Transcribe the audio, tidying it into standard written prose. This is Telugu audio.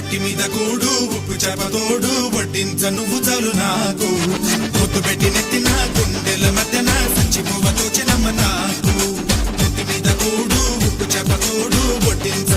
ఒట్టి మీద కూడు ఉప్పు చేపతోడు వడ్డించ నువ్వు చాలు నాకు ముద్దు పెట్టి నెత్తిన గుండెల మధ్యన సంచి పువ్వ తోచినమ్మ నాకు ఒట్టి మీద కూడు ఉప్పు చేపతోడు వడ్డించ